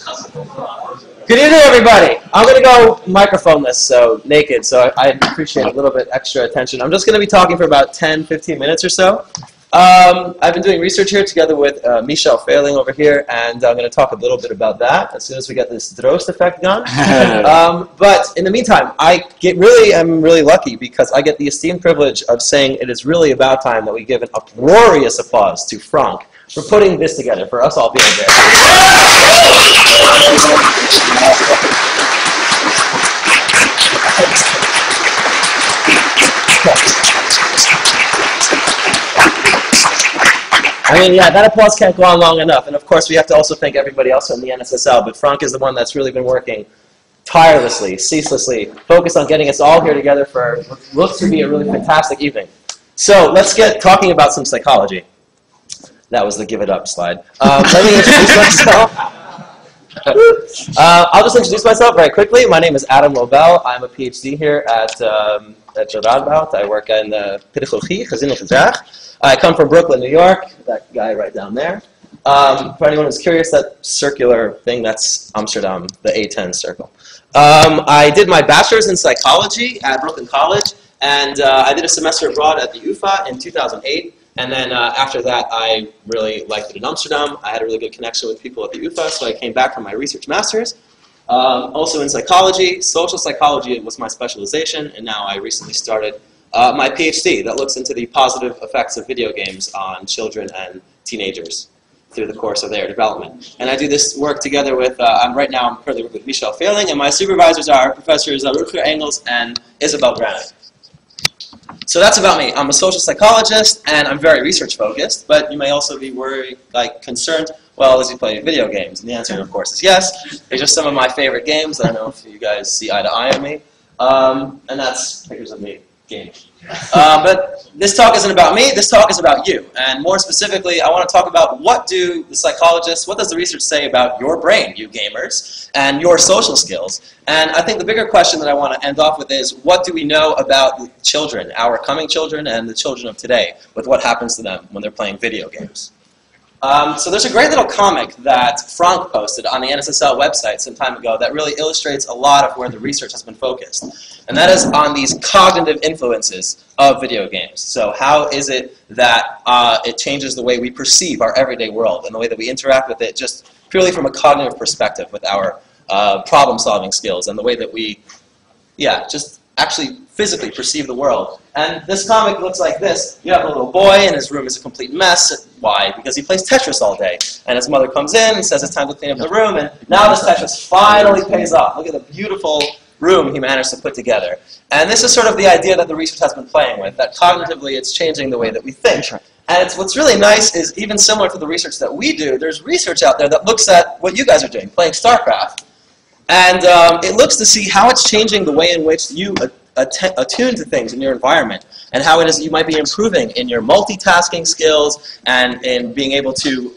Good evening, everybody. I'm going to go microphoneless, so naked, so I appreciate a little bit extra attention. I'm just going to be talking for about 10, 15 minutes or so. I've been doing research here together with Michel Failing over here, and I'm going to talk a little bit about that as soon as we get this Droost effect done. But in the meantime, I'm really lucky because I get the esteemed privilege of saying it is really about time that we give an uproarious applause to Frank for putting this together, for us all being there. I mean, yeah, that applause can't go on long enough. And of course, we have to also thank everybody else in the NSSL, but Frank is the one that's really been working tirelessly, ceaselessly, focused on getting us all here together for what looks to be a really fantastic evening. So let's get talking about some psychology. That was the give it up slide. Let me introduce myself. I'll just introduce myself very quickly. My name is Adam Lobel. I'm a PhD here at Radboud. I work in pedagogie, gezin en gedrag. I come from Brooklyn, New York. That guy right down there. For anyone who's curious, that circular thing, that's Amsterdam, the A10 circle. I did my bachelor's in psychology at Brooklyn College, and I did a semester abroad at the UvA in 2008. And then after that, I really liked it in Amsterdam. I had a really good connection with people at the UvA, so I came back for my research master's. Also in psychology, social psychology was my specialization, and now I recently started my PhD that looks into the positive effects of video games on children and teenagers through the course of their development. And I do this work together with, right now I'm currently working with Michel Failing, and my supervisors are Professors Rutger Engels and Isabel Granick. So that's about me. I'm a social psychologist, and I'm very research focused, but you may also be concerned, well, does he play video games? And the answer, of course, is yes. They're just some of my favorite games. I don't know if you guys see eye to eye on me. And that's pictures of me gaming. But this talk isn't about me, this talk is about you. And more specifically, I want to talk about what does the research say about your brain, you gamers, and your social skills. And I think the bigger question that I want to end off with is, what do we know about children, our coming children and the children of today, with what happens to them when they're playing video games? So there's a great little comic that Frank posted on the NSSL website some time ago that really illustrates a lot of where the research has been focused. And that is on these cognitive influences of video games. So how is it that it changes the way we perceive our everyday world and the way that we interact with it just purely from a cognitive perspective with our problem-solving skills and the way that we, just actually physically perceive the world. And this comic looks like this. You have a little boy, and his room is a complete mess. Why? Because he plays Tetris all day. And his mother comes in and says it's time to clean up the room, and now this Tetris finally pays off. Look at the beautiful room he managed to put together. And this is sort of the idea that the research has been playing with, that cognitively it's changing the way that we think. And what's really nice is, even similar to the research that we do, there's research out there that looks at what you guys are doing, playing Starcraft. And it looks to see how it's changing the way in which you attune to things in your environment, and how it is you might be improving in your multitasking skills and in being able to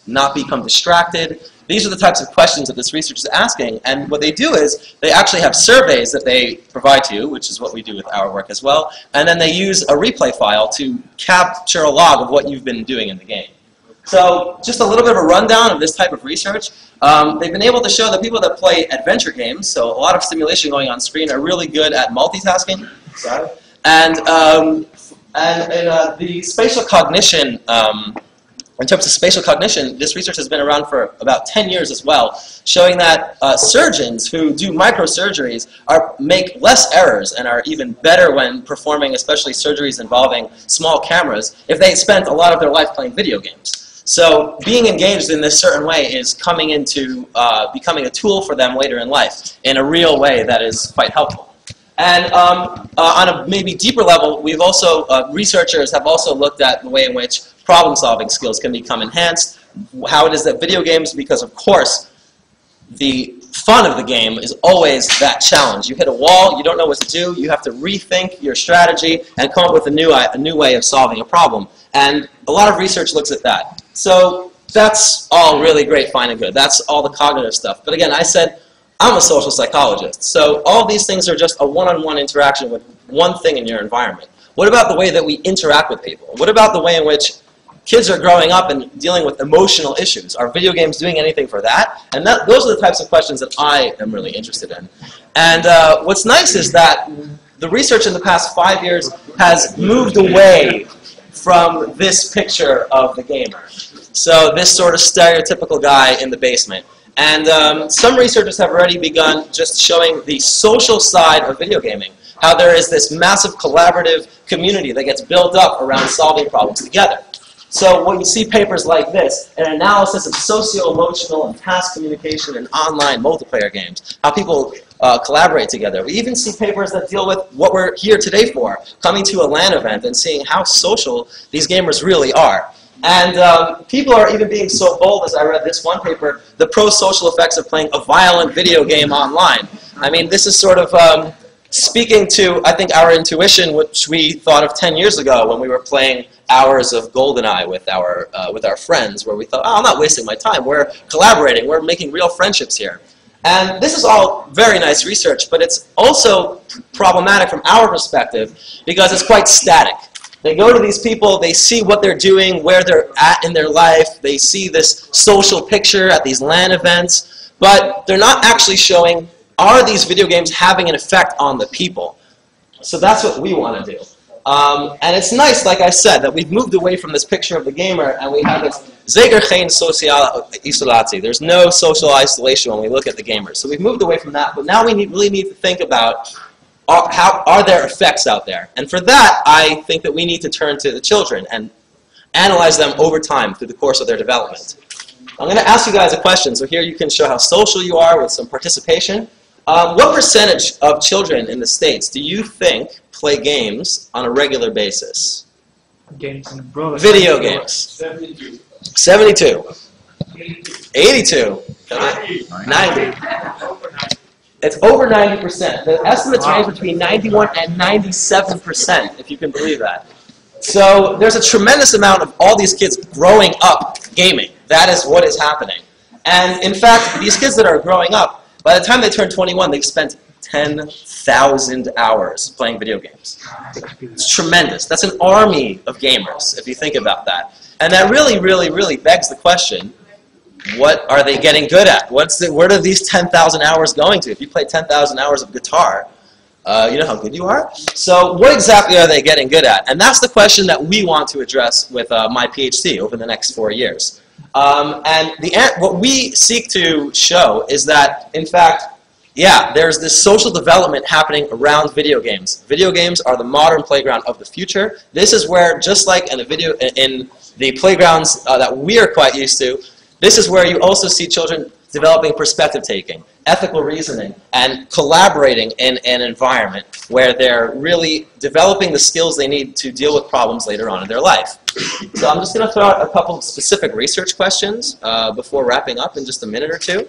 not become distracted. These are the types of questions that this research is asking, and what they do is they actually have surveys that they provide to you, which is what we do with our work as well, and then they use a replay file to capture a log of what you've been doing in the game. So just a little bit of a rundown of this type of research. They've been able to show that people that play adventure games, so a lot of stimulation going on screen, are really good at multitasking. Sorry. And the spatial cognition, in terms of spatial cognition, this research has been around for about 10 years as well, showing that surgeons who do microsurgeries make less errors and are even better when performing especially surgeries involving small cameras if they spent a lot of their life playing video games. So being engaged in this certain way is coming into becoming a tool for them later in life in a real way that is quite helpful. And on a maybe deeper level, we've also, researchers have also looked at the way in which problem-solving skills can become enhanced, how it is that video games, because of course the fun of the game is always that challenge. You hit a wall, you don't know what to do, you have to rethink your strategy and come up with a new way of solving a problem. And a lot of research looks at that. So that's all really great, fine and good. That's all the cognitive stuff. But again, I said I'm a social psychologist. So all these things are just a one-on-one interaction with one thing in your environment. What about the way that we interact with people? What about the way in which kids are growing up and dealing with emotional issues. Are video games doing anything for that? And those are the types of questions that I am really interested in. And what's nice is that the research in the past 5 years has moved away from this picture of the gamer. So this sort of stereotypical guy in the basement. And some researchers have already begun just showing the social side of video gaming, how there is this massive collaborative community that gets built up around solving problems together. So when you see papers like this, an analysis of socio-emotional and task communication in online multiplayer games, how people collaborate together. We even see papers that deal with what we're here today for, coming to a LAN event and seeing how social these gamers really are. And people are even being so bold, as I read this one paper, the pro-social effects of playing a violent video game online. I mean, this is sort of speaking to, I think, our intuition, which we thought of 10 years ago when we were playing hours of GoldenEye with our friends, where we thought, oh, I'm not wasting my time. We're collaborating. We're making real friendships here. And this is all very nice research, but it's also problematic from our perspective because it's quite static. They go to these people, they see what they're doing, where they're at in their life, they see this social picture at these LAN events, but they're not actually showing, are these video games having an effect on the people? So that's what we want to do. And it's nice, like I said, that we've moved away from this picture of the gamer and we have this zeker geen sociale isolatie. There's no social isolation when we look at the gamers. So we've moved away from that, but now we really need to think about how are there effects out there? And for that, I think that we need to turn to the children and analyze them over time through the course of their development. I'm going to ask you guys a question. So here you can show how social you are with some participation. What percentage of children in the States do you think play games on a regular basis? Games in abroad. Video games. 72. 72. 82. 90. It's over 90%. The estimates range between 91 and 97%, if you can believe that. So there's a tremendous amount of all these kids growing up gaming. That is what is happening. And in fact, these kids that are growing up, by the time they turn 21, they've spent 10,000 hours playing video games. It's tremendous. That's an army of gamers, if you think about that. And that really, really, really begs the question, what are they getting good at? Where are these 10,000 hours going to? If you play 10,000 hours of guitar, you know how good you are? So what exactly are they getting good at? And that's the question that we want to address with my PhD over the next 4 years. And what we seek to show is that, in fact, yeah, there's this social development happening around video games. Video games are the modern playground of the future. This is where, just like in the playgrounds that we are quite used to, this is where you also see children developing perspective taking, ethical reasoning, and collaborating in an environment where they're really developing the skills they need to deal with problems later on in their life. So I'm just going to throw out a couple of specific research questions before wrapping up in just a minute or two.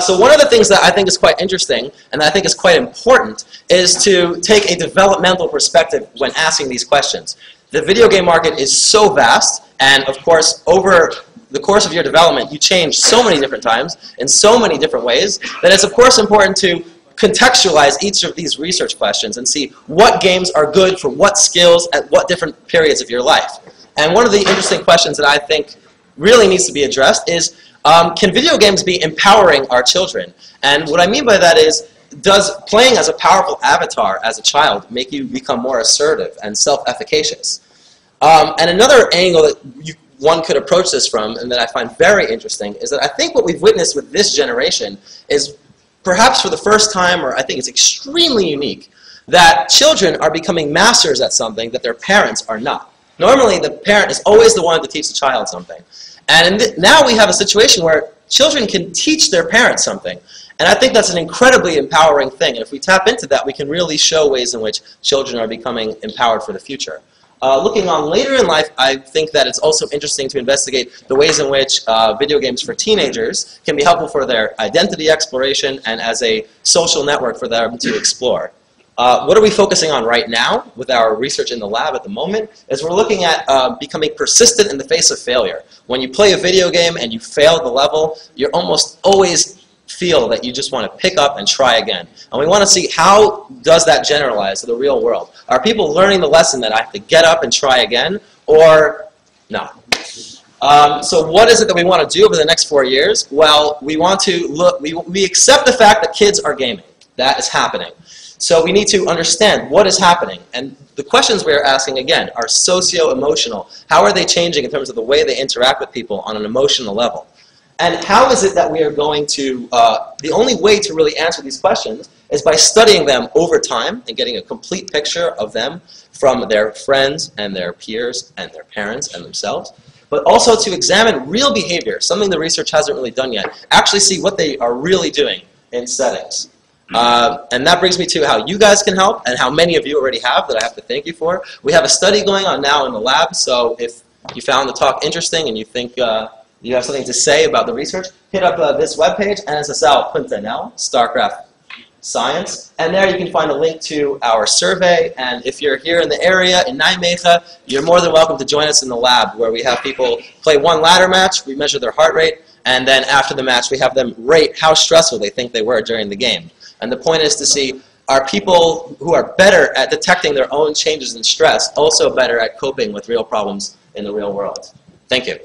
So one of the things that I think is quite interesting, and I think is quite important, is to take a developmental perspective when asking these questions. The video game market is so vast, and of course, over the course of your development, you change so many different times, in so many different ways, that it's of course important to contextualize each of these research questions and see what games are good for what skills at what different periods of your life. And one of the interesting questions that I think really needs to be addressed is, can video games be empowering our children? And what I mean by that is, does playing as a powerful avatar as a child make you become more assertive and self-efficacious? And another angle that one could approach this from, and that I find very interesting, is that I think what we've witnessed with this generation is perhaps for the first time, or I think it's extremely unique, that children are becoming masters at something that their parents are not. Normally, the parent is always the one to teach the child something. And now we have a situation where children can teach their parents something. And I think that's an incredibly empowering thing. And if we tap into that, we can really show ways in which children are becoming empowered for the future. Looking on later in life, I think that it's also interesting to investigate the ways in which video games for teenagers can be helpful for their identity exploration and as a social network for them to explore. What are we focusing on right now with our research in the lab at the moment is we're looking at becoming persistent in the face of failure. When you play a video game and you fail the level, you almost always feel that you just want to pick up and try again. And we want to see how does that generalize to the real world. Are people learning the lesson that I have to get up and try again? Or No. So what is it that we want to do over the next 4 years? Well, we want to look, we accept the fact that kids are gaming. That is happening. So we need to understand what is happening. And the questions we're asking, again, are socio-emotional. How are they changing in terms of the way they interact with people on an emotional level? And how is it that we are going to, the only way to really answer these questions is by studying them over time and getting a complete picture of them from their friends and their peers and their parents and themselves. But also to examine real behavior, something the research hasn't really done yet. Actually see what they are really doing in settings. And that brings me to how you guys can help, and how many of you already have that I have to thank you for. We have a study going on now in the lab, so if you found the talk interesting and you think you have something to say about the research, hit up this webpage, nsl.nl, Starcraft Science, and there you can find a link to our survey. And if you're here in the area in Nijmegen, you're more than welcome to join us in the lab, where we have people play one ladder match, we measure their heart rate, and then after the match we have them rate how stressful they think they were during the game. And the point is to see, are people who are better at detecting their own changes in stress also better at coping with real problems in the real world? Thank you.